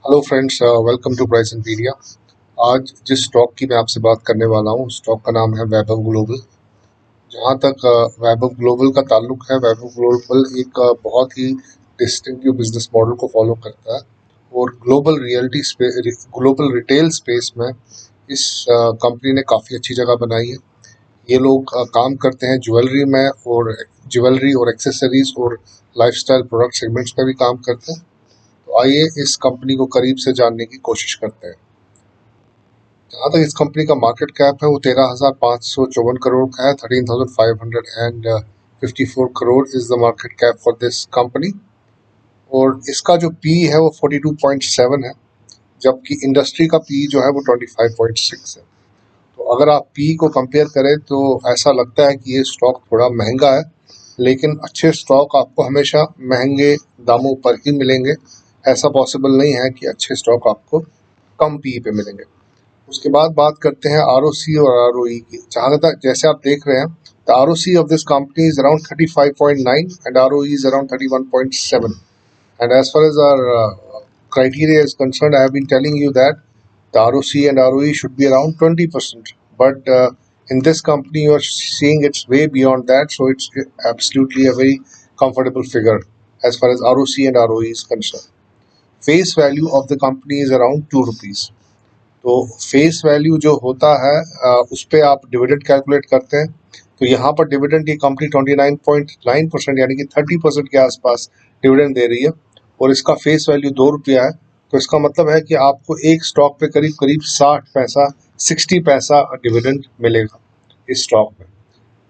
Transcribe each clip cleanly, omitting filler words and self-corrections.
Hello friends, welcome to Price Imperia. आज जिस stock की मैं आपसे बात करने वाला हूँ, स्टॉक का नाम है वैभव ग्लोबल। जहाँ तक वैभव ग्लोबल का ताल्लुक है, वैभव ग्लोबल एक बहुत ही डिस्टिंक्टिव बिजनेस मॉडल को फॉलो करता है और ग्लोबल रिटेल स्पेस में इस कंपनी ने काफ़ी अच्छी जगह बनाई है। ये लोग काम करते हैं ज्वेलरी और एक्सेसरीज और लाइफस्टाइल प्रोडक्ट सेगमेंट्स में भी काम करते हैं। तो आइए इस कंपनी को करीब से जानने की कोशिश करते हैं। जहाँ तक इस कंपनी का मार्केट कैप है, वो 13,554 करोड़ का है। 13,554 crore is the market cap for this company. और इसका जो पी है वो 42.7 है, जबकि इंडस्ट्री का पी जो है वो 25.6 है। तो अगर आप पी को कंपेयर करें तो ऐसा लगता है कि ये स्टॉक थोड़ा महंगा है, लेकिन अच्छे स्टॉक आपको हमेशा महंगे दामों पर ही मिलेंगे। ऐसा पॉसिबल नहीं है कि अच्छे स्टॉक आपको कम पी पे मिलेंगे। उसके बाद बात करते हैं आरओसी और आरओई की। जहाँ तक जैसे आप देख रहे हैं, the ROC of this company is around 35.9 and ROE is around 31.7। And as far as our criteria is concerned, I have been telling you that the ROC and ROE should be around 20%. But in this company, you are seeing it's way beyond that. So it's absolutely a very comfortable figure as far as ROC and ROE is concerned. Face value of the company is around 2 rupees. तो face value जो होता है उस पे आप dividend calculate करते हैं। तो यहाँ पर डिविडेंड की कंपनी 29.9% यानी कि 30% के आसपास डिविडेंड दे रही है और इसका फेस वैल्यू 2 रुपया है। तो इसका मतलब है कि आपको एक स्टॉक पे करीब करीब 60 पैसा 60 पैसा डिविडेंड मिलेगा इस स्टॉक में।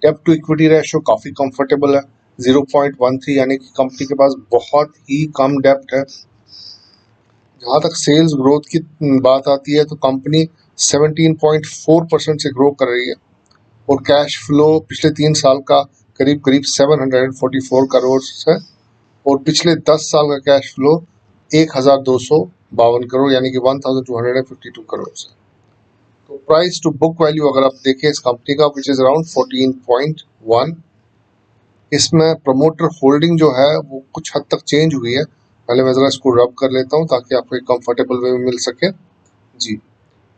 डेब्ट टू इक्विटी रेशियो काफ़ी कंफर्टेबल है, 0.13, यानी कि कंपनी के पास बहुत ही कम डेब्ट है। जहाँ तक सेल्स ग्रोथ की बात आती है तो कंपनी 17.4% से ग्रो कर रही है और कैश फ्लो पिछले 3 साल का करीब करीब 744 करोड़ है और पिछले 10 साल का कैश फ्लो 1252 करोड़ यानी कि 1252 करोड़ है। तो प्राइस टू बुक वैल्यू अगर आप देखें इस कंपनी का, विच इज अराउंड 14.1। इसमें प्रमोटर होल्डिंग जो है वो कुछ हद तक चेंज हुई है। पहले मैं ज़रा इसको रब कर लेता हूँ ताकि आपको एक कंफर्टेबल वे में मिल सके जी।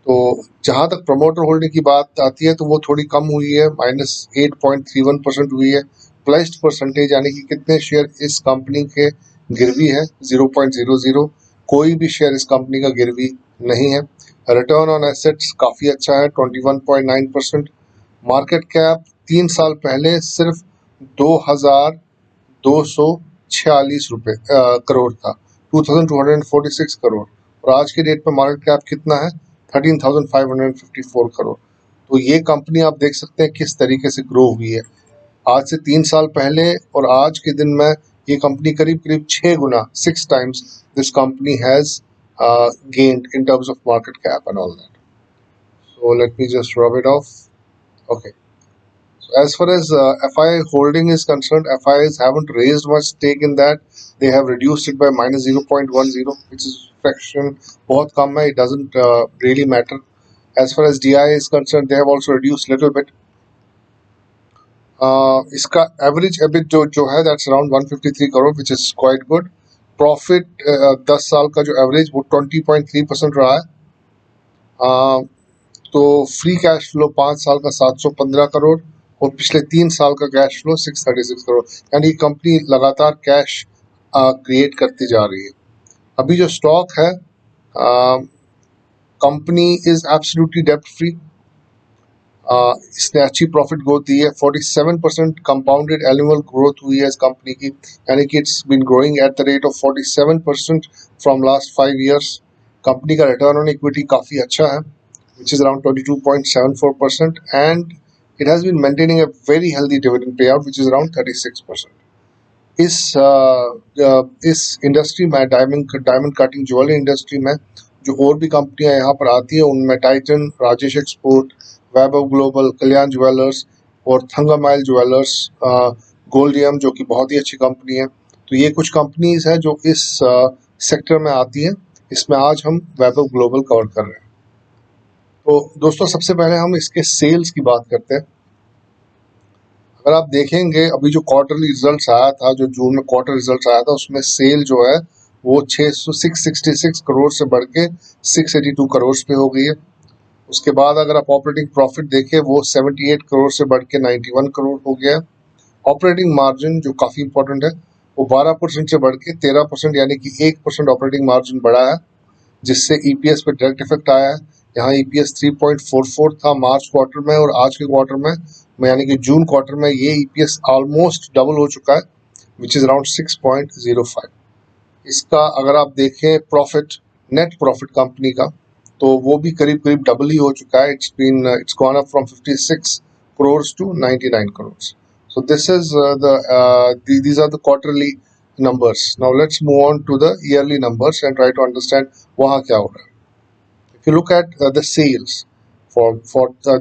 तो जहाँ तक प्रमोटर होल्डिंग की बात आती है तो वो थोड़ी कम हुई है, -8.31% हुई है। प्लेस्ड परसेंटेज यानी कि कितने शेयर इस कंपनी के गिरवी है, 0.00। कोई भी शेयर इस कंपनी का गिरवी नहीं है। रिटर्न ऑन एसेट्स काफ़ी अच्छा है, 21.9%। मार्केट कैप 3 साल पहले सिर्फ 2,246 करोड़ था, 2,246 करोड़, और आज के डेट पे मार्केट कैप कितना है, 13,554 करोड़। तो ये कंपनी आप देख सकते हैं किस तरीके से ग्रो हुई है। आज से 3 साल पहले और आज के दिन में ये कंपनी करीब करीब 6 गुना 6 times this company has gained in terms of market cap and all that. So let me just rub it off. Okay. So as far as FI holding is concerned, FIs haven't raised much stake in that. They have reduced it by -0.10, which is fraction, बहुत कम है. It doesn't really matter. As far as DI is concerned, they have also reduced little bit. इसका average EBIT जो है that's around 153 crore, which is quite good. Profit 10 साल का जो average वो 20.3% रहा है। तो फ्री कैश फ्लो 5 साल का 715 करोड़ और पिछले 3 साल का कैश फ्लो 636 करोड़, यानी कंपनी लगातार कैश क्रिएट करती जा रही है। अभी जो स्टॉक है, कंपनी इज एब्सोल्युटली डेब्ट फ्री। इसने अच्छी प्रॉफिट ग्रोथ दी है, 47% कंपाउंडेड एनुअल ग्रोथ हुई है इस कंपनी की, यानी कि it's been growing at the rate of 47% from last 5 years। Company का रिटर्न ऑन इक्विटी काफ़ी अच्छा है, which is around 22.74%, and it has been maintaining a very healthy dividend payout, which is around 36%. इस industry में diamond cutting jewellery industry में जो और भी कंपनियां यहाँ पर आती हैं, उनमें टाइटन, राजेश एक्सपोर्ट, वैभव ग्लोबल, कल्याण ज्वेलर्स और थंगामाइल ज्वेलर्स, गोल्डियम जो कि बहुत ही अच्छी कंपनी है। तो ये कुछ कंपनीज हैं जो इस सेक्टर में आती हैं। इसमें आज हम वैभव ग्लोबल कवर कर रहे हैं। तो दोस्तों, सबसे पहले हम इसके सेल्स की बात करते हैं। अगर आप देखेंगे अभी जो क्वार्टरली रिजल्ट्स आया था, जो जून में क्वार्टर रिजल्ट्स आया था, उसमें सेल जो है वो 666 करोड़ से बढ़ के 682 करोड़ पे हो गई है। उसके बाद अगर आप ऑपरेटिंग प्रॉफिट देखें वो 78 करोड़ से बढ़ के 91 करोड़ हो गया है। ऑपरेटिंग मार्जिन जो काफ़ी इंपॉर्टेंट है वो 12% से बढ़ के 13% यानी कि 1% ऑपरेटिंग मार्जिन बढ़ा है, जिससे ईपीएस पे डायरेक्ट इफेक्ट आया है। यहाँ ईपीएस 3.44 था मार्च क्वार्टर में, और आज के क्वार्टर में यानी कि जून क्वार्टर में ये ईपीएस ऑलमोस्ट डबल हो चुका है, विच इज़ अराउंड 6.05। इसका अगर आप देखें प्रॉफिट, नेट प्रॉफिट कंपनी का, तो वो भी करीब करीब डबल ही हो चुका है। It's gone up from 56 crores to 99 crores. So this is these are the quarterly numbers. Now let's move on to the yearly numbers and try to understand वहाँ क्या हो रहा है. If you look at the sales for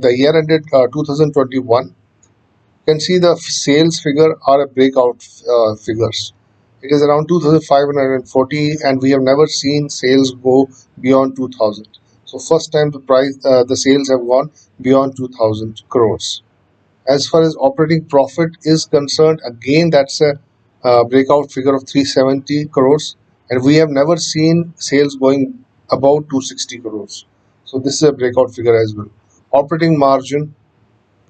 the year ended 2021, you can see the sales figure are a breakout figures. It is around 2,540, and we have never seen sales go beyond 2,000. So first time the sales have gone beyond 2,000 crores. As far as operating profit is concerned, again that's a breakout figure of 370 crores, and we have never seen sales going above 260 crores. So this is a breakout figure as well. Operating margin,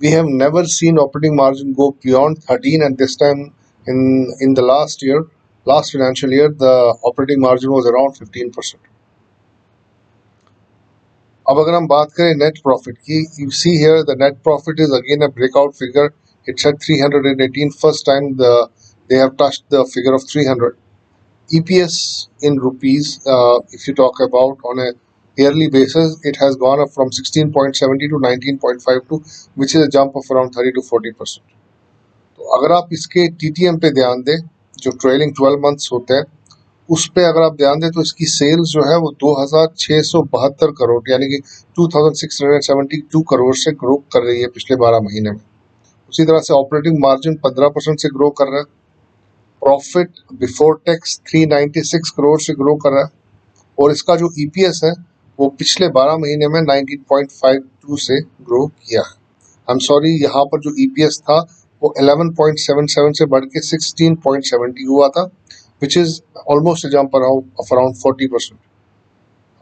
we have never seen operating margin go beyond 13, and this time in the last financial year, the operating margin was around 15%. अब अगर हम बात करें net profit की, you see here the net profit is again a breakout figure. It's at 318. First time they have touched the figure of 300. EPS in rupees, if you talk about on a yearly basis, it has gone up from 16.70 to 19.52, which is a jump of around 30 to 40%. तो अगर आप इसके TTM पे ध्यान दें, जो trailing 12 months होते हैं, उस पे अगर आप ध्यान दें तो इसकी सेल्स जो है वो 2,672 करोड़ यानी कि 2,672 करोड़ से ग्रो कर रही है पिछले 12 महीने में. उसी तरह से ऑपरेटिंग मार्जिन 15% से ग्रो कर रहा है. प्रॉफिट बिफोर टैक्स 396 करोड़ से ग्रो कर रहा है, और इसका जो ईपीएस है वो पिछले 12 महीने में 19.52 से ग्रो किया है. आई एम सॉरी, यहाँ पर जो ईपीएस था वो 11.77 से बढ़ के 16.70 हुआ था, which is almost a jump of around 40%.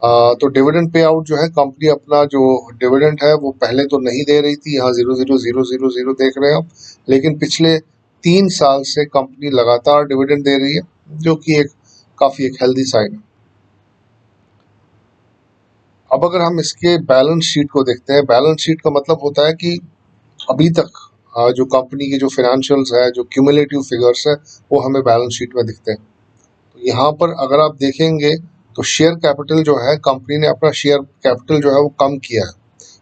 तो डिविडेंड पे आउट जो है, कंपनी अपना जो डिविडेंड है वो पहले तो नहीं दे रही थी, यहाँ 0,0000 देख रहे हैं आप, लेकिन पिछले 3 साल से कंपनी लगातार डिविडेंड दे रही है, जो कि काफ़ी एक हेल्दी साइन है. अब अगर हम इसके बैलेंस शीट को देखते हैं, बैलेंस शीट का मतलब होता है कि अभी तक जो कंपनी के जो फाइनेंशियल्स है, जो क्यूमुलेटिव फिगर्स है, वो हमें बैलेंस शीट में दिखते हैं. तो यहाँ पर अगर आप देखेंगे तो शेयर कैपिटल जो है, कंपनी ने अपना शेयर कैपिटल जो है वो कम किया है.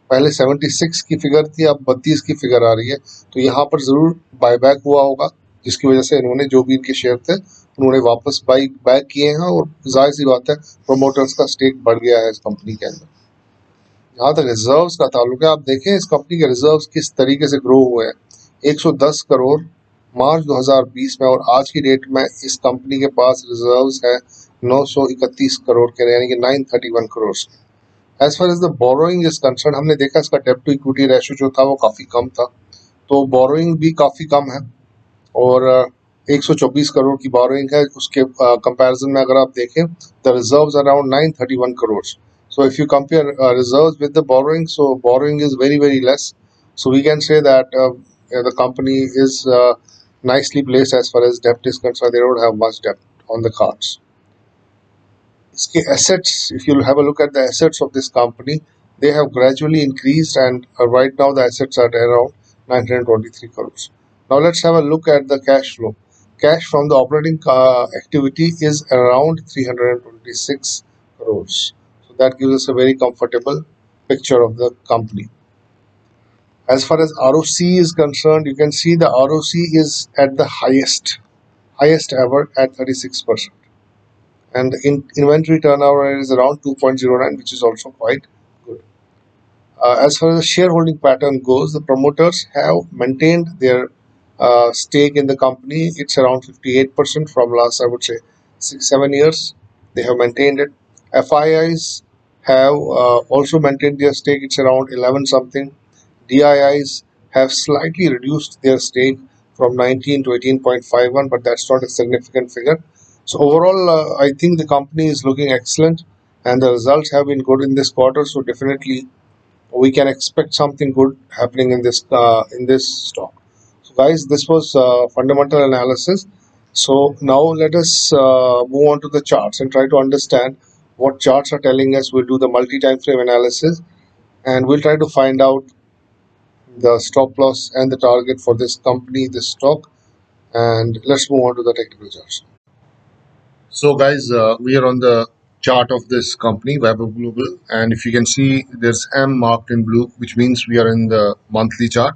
पहले 76 की फिगर थी, अब 32 की फिगर आ रही है. तो यहाँ पर ज़रूर बायबैक हुआ होगा, जिसकी वजह से इन्होंने जो भी इनके शेयर थे उन्होंने वापस बैक किए हैं, और जाहिर सी बात है प्रोमोटर्स का स्टेक बढ़ गया है इस कंपनी के अंदर. जहाँ तक रिजर्व्स का ताल्लुक है, आप देखें इस कंपनी के रिजर्व्स किस तरीके से ग्रो हुए हैं. 110 करोड़ मार्च 2020 में, और आज की डेट में इस कंपनी के पास रिजर्व्स है 931 करोड़ के, यानी कि 931 crore. As far as the borrowing is concern, हमने देखा इसका डेब्ट टू इक्विटी रेशियो जो था वो काफ़ी कम था, तो बोरोइंग भी काफ़ी कम है, और 124 करोड़ की बोरोइंग है. उसके कंपैरिजन में अगर आप देखें, the reserves around 931 crore. So if you compare reserves with the borrowing, so borrowing is very, very less. So we can say that the company is nicely placed as far as debt is concerned. They don't have much debt on the cards. Iske assets, if you have a look at the assets of this company, they have gradually increased, and right now the assets are around 923 crores. Now let's have a look at the cash flow. Cash from the operating activity is around 326 crores. That gives us a very comfortable picture of the company. As far as ROC is concerned, you can see the ROC is at the highest ever at 36%. And in inventory turnover is around 2.09, which is also quite good. As far as the shareholding pattern goes, the promoters have maintained their stake in the company. It's around 58% from last, I would say, 6-7 years. They have maintained it. FIIs have also maintained their stake. It's around 11 something. DIIs have slightly reduced their stake from 19 to 18.51, but that's not a significant figure. So overall, I think the company is looking excellent, and the results have been good in this quarter. So definitely, we can expect something good happening in this stock. So guys, this was fundamental analysis. So now let us move on to the charts and try to understand what charts are telling us. We'll do the multi-time frame analysis, and we'll try to find out the stop loss and the target for this company, this stock. And let's move on to the technical charts. So, guys, we are on the chart of this company, Weber Global, and if you can see, there's M marked in blue, which means we are in the monthly chart,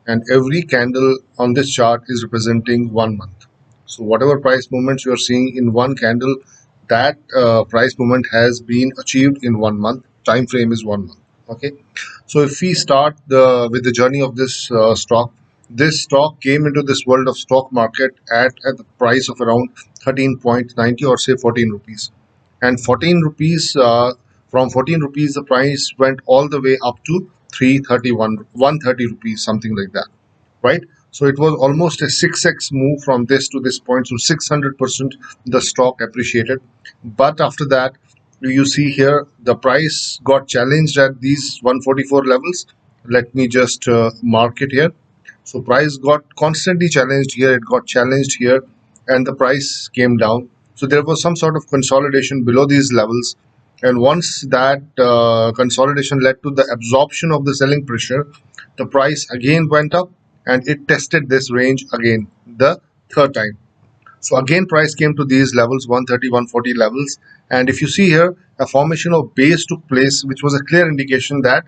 and every candle on this chart is representing 1 month. So, whatever price movements you are seeing in one candle, that price movement has been achieved in 1 month. Time frame is 1 month. Okay, so if we start with the journey of this stock came into this world of stock market at the price of around 13.90 or say 14 rupees. And 14 rupees, from 14 rupees, the price went all the way up to 331, 130 rupees, something like that, right? So it was almost a 6x move from this to this point. So 600% the stock appreciated. But after that, you see here the price got challenged at these 144 levels. Let me just mark it here. So price got constantly challenged here, it got challenged here, and the price came down. So there was some sort of consolidation below these levels. And once that consolidation led to the absorption of the selling pressure, the price again went up and it tested this range again the third time. So again price came to these levels, 130, 140 levels. And if you see here, a formation of base took place, which was a clear indication that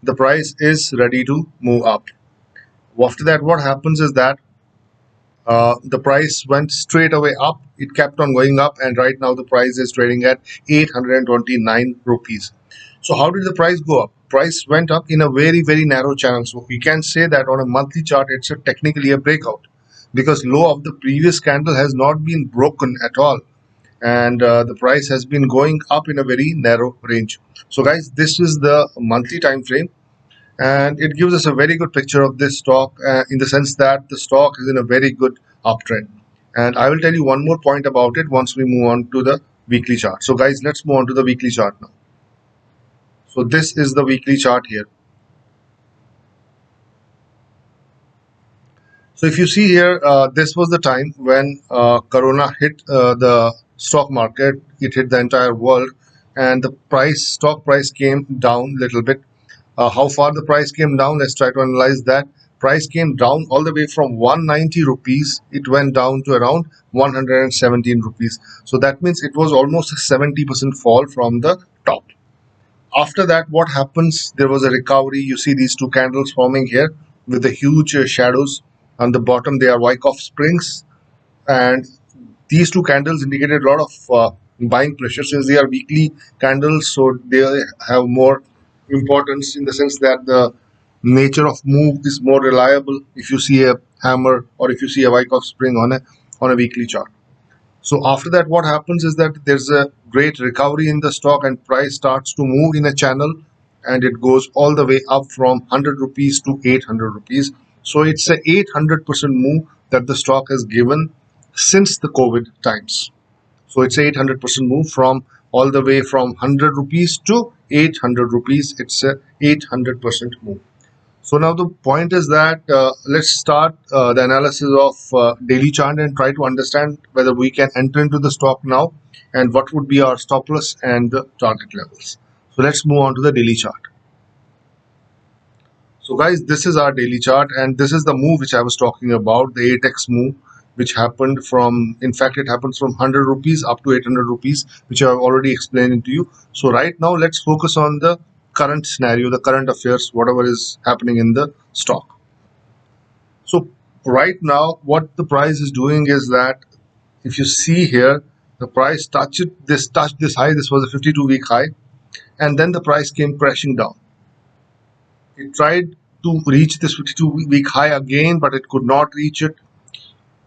the price is ready to move up. After that, what happens is that the price went straight away up. It kept on going up, and right now the price is trading at 829 rupees. So how did the price go up? Price went up in a very, very narrow channel. So we can say that on a monthly chart, it's technically a breakout, because low of the previous candle has not been broken at all, and the price has been going up in a very narrow range. So guys, this is the monthly time frame, and it gives us a very good picture of this stock, in the sense that the stock is in a very good uptrend. And I will tell you one more point about it once we move on to the weekly chart. So guys, let's move on to the weekly chart now. So this is the weekly chart here. So if you see here, this was the time when corona hit the stock market. It hit the entire world, and the stock price came down a little bit. How far the price came down? Let's try to analyze that. Price came down all the way from 190 rupees. It went down to around 117 rupees. So that means it was almost a 70% fall from the top. After that, what happens? There was a recovery. You see these two candles forming here with the huge shadows on the bottom. They are Wyckoff springs, and these two candles indicated a lot of buying pressure, since they are weekly candles. So they have more importance in the sense that the nature of move is more reliable if you see a hammer or if you see a Wyckoff spring on a weekly chart. So after that, what happens is that there's a great recovery in the stock, and price starts to move in a channel, and it goes all the way up from 100 rupees to 800 rupees. So it's a 800% move that the stock has given since the COVID times. So it's a 800% move from all the way from 100 rupees to 800 rupees. It's a 800% move. So now the point is that let's start the analysis of daily chart and try to understand whether we can enter into the stock now, and what would be our stop loss and the target levels. So let's move on to the daily chart. So guys, this is our daily chart, and this is the move which I was talking about, the 8x move, which happened from, in fact, it happens from 100 rupees up to 800 rupees, which I have already explained to you. So right now, let's focus on the current scenario, the current affairs, whatever is happening in the stock. So right now, what the price is doing is that, if you see here, the price touched this high. This was a 52-week high, and then the price came crashing down. It tried to reach this 52-week high again, but it could not reach it.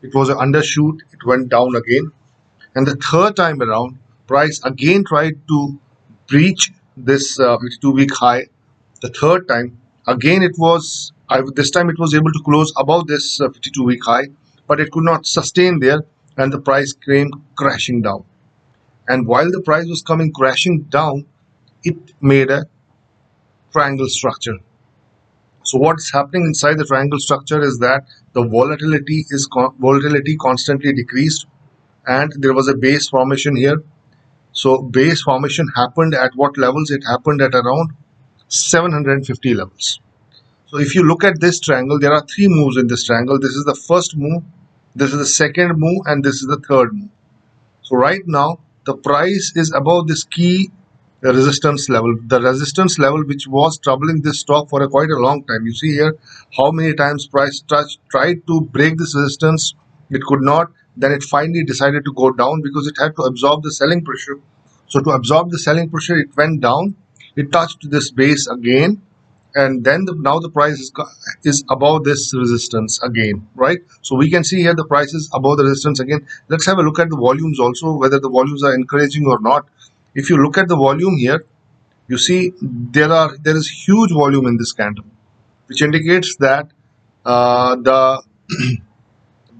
It was an undershoot. It went down again. And the third time around, price again tried to breach this 52-week high. The third time, again this time it was able to close above this 52-week high, but it could not sustain there. and the price came crashing down. And while the price was coming crashing down, it made a triangle structure. So what's happening inside the triangle structure is that the volatility constantly decreased, and there was a base formation here. So base formation happened at what levels? It happened at around 750 levels. So if you look at this triangle, there are three moves in this triangle. This is the first move, this is the second move, and this is the third move. So right now the price is above this key resistance level, the resistance level which was troubling this stock for quite a long time. You see here how many times price tried to break this resistance, it could not. Then it finally decided to go down because it had to absorb the selling pressure. So to absorb the selling pressure, it went down, it touched this base again, and then now the price is above this resistance again, right? So we can see here the price is above the resistance again. Let's have a look at the volumes also, whether the volumes are encouraging or not. If you look at the volume here, you see there is huge volume in this candle, which indicates that the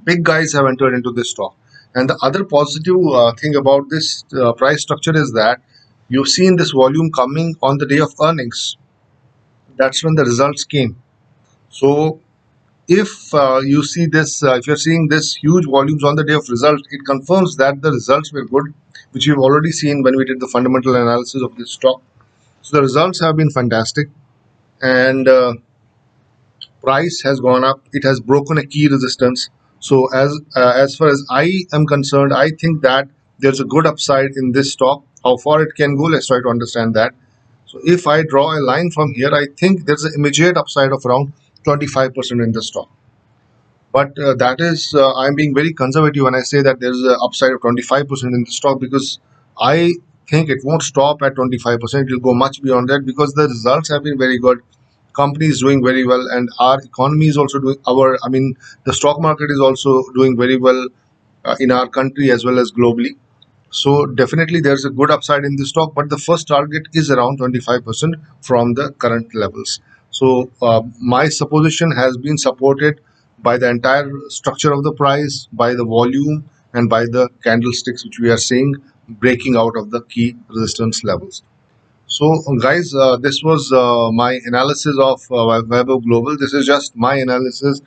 big guys have entered into this stock. And the other positive thing about this price structure is that you've seen this volume coming on the day of earnings. That's when the results came. So if you see this, if you're seeing this huge volumes on the day of results, it confirms that the results were good, which we've already seen when we did the fundamental analysis of this stock. So the results have been fantastic, and price has gone up. It has broken a key resistance. So as far as I am concerned, I think that there's a good upside in this stock. How far it can go, let's try to understand that. So if I draw a line from here, I think there's an immediate upside of around 25% in the stock. But that is, I'm being very conservative when I say that there's an upside of 25% in the stock, because I think it won't stop at 25%. It will go much beyond that because the results have been very good. Company is doing very well, and our economy is also doing the stock market is also doing very well in our country as well as globally. So definitely there's a good upside in this stock, but the first target is around 25% from the current levels. So my supposition has been supported by the entire structure of the price, by the volume, and by the candlesticks which we are seeing breaking out of the key resistance levels. So guys, this was my analysis of Vaibhav Global. This is just my analysis.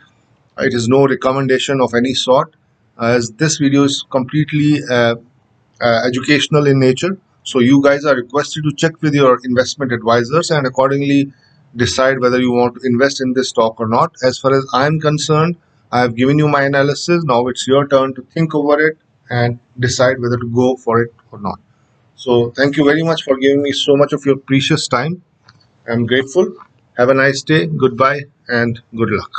It is no recommendation of any sort, as this video is completely educational in nature. So you guys are requested to check with your investment advisors and accordingly decide whether you want to invest in this stock or not. As far as I am concerned, I have given you my analysis. Now it's your turn to think over it and decide whether to go for it or not. So thank you very much for giving me so much of your precious time. I'm grateful. Have a nice day. Goodbye and good luck.